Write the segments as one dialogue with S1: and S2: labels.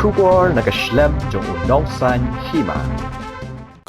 S1: Shubor nakaslem jong unongsan Hima.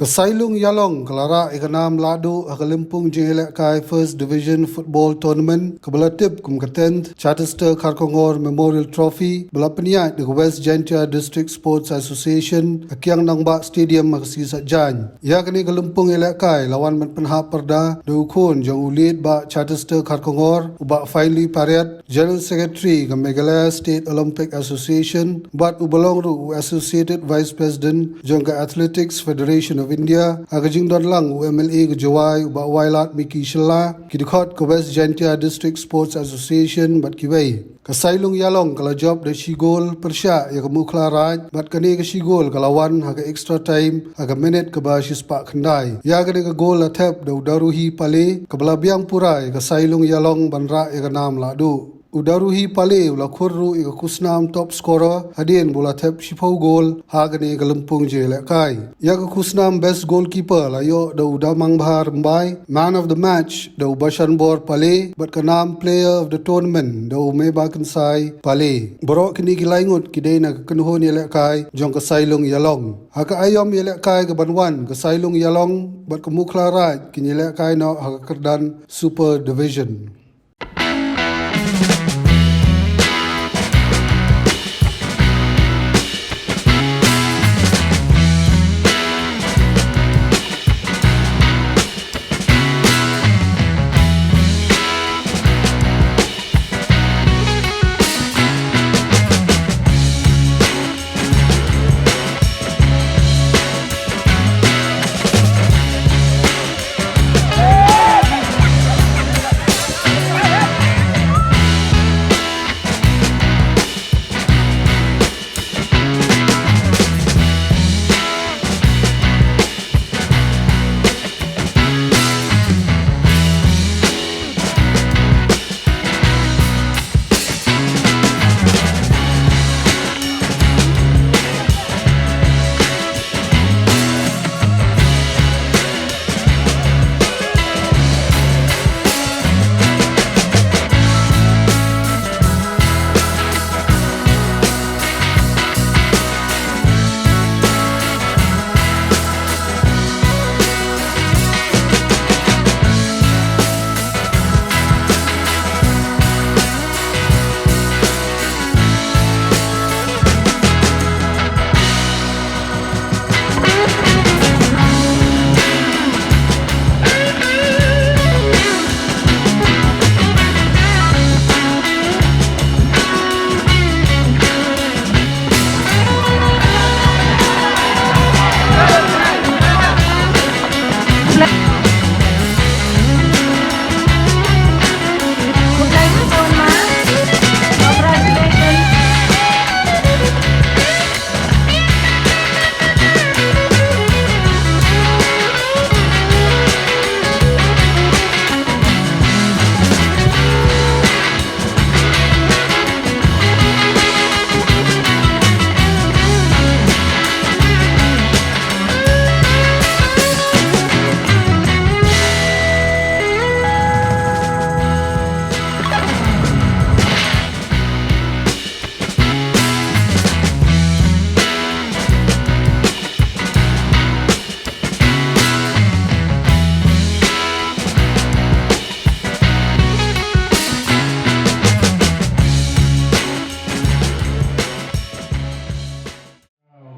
S2: Sailum Ïalong kelara ikanam Lahduh Haka Lympung Ïalehkai First Division Football Tournament kebelatip kum ketent Charterster Karkongor Memorial Trophy belapeniat di West Gentia District Sports Association akiang nangbak stadium makasi satjan. Ya kini ke Lympung Ïalehkai lawan menpenha perda diukun jong ulid bak Charterster Karkongor ubak finally pariat General Secretary ke Meghalaya State Olympic Association bat ubalong ru Associated Vice President jong ke Athletics Federation of India agajing don lang UMLA ke Jawai ubak wailat Miki Shella kidikot ke West Gentia District Sports Association bat kiwai ke Sailum Ïalong kalau job de shigol persya ya ke mukla raj bat kene ke shigol kalawan haga extra time haga minute ke ba shispak kendai ya kene ke gol atap da udaruhi pale ke belabiang pura ya ke Sailum Ïalong banra ya ke nam Lahduh udaruhi pale ula khurru ika kusnam top scorer hadin bola thep shipau gol hagane ke Lympung Ïalehkai ya ke kusnam best goalkeeper layo da udamang bahar mbai man of the match da ubashan bor pale but kanam player of the tournament da umeba kansai pale borok kini kilaingut kidena ke kenhon Ïalehkai jong ke Sailum Ïalong haka ayom Ïalehkai ke banwan ke Sailum Ïalong bat ke mukla raj kini Ïalehkai no haka kerdan super division.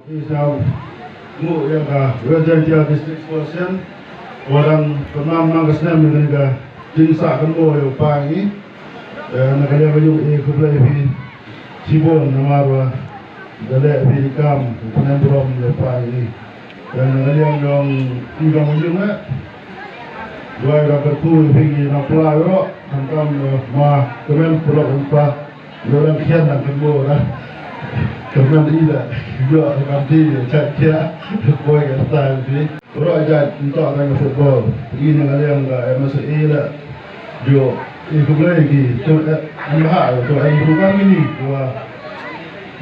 S3: Isang mu yang West Gentia District Sportsman orang pernah mengasnya mereka jinsa kan mo yang pagi dan nakaya kayu kublai bi sibon namarwa dale bi kam penembrom yang pagi dan nakaya yang tiga mujungnya dua rakyat tu pergi nak pulau ro tentang ma kemen pulau empat orang kian nak kemo lah kemen ida juga nanti caca koi kata ni orang ajak untuk main football ini nakaya yang MSA lah jo ikut lagi tu amah tu bukan ini wah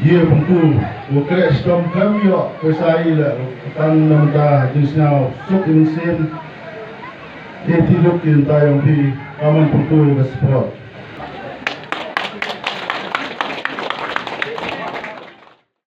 S3: ye pengku bukan storm kami yo pesai lah tan namda jenisnya sok insin dia tidur kita yang di kaman pengku ke sport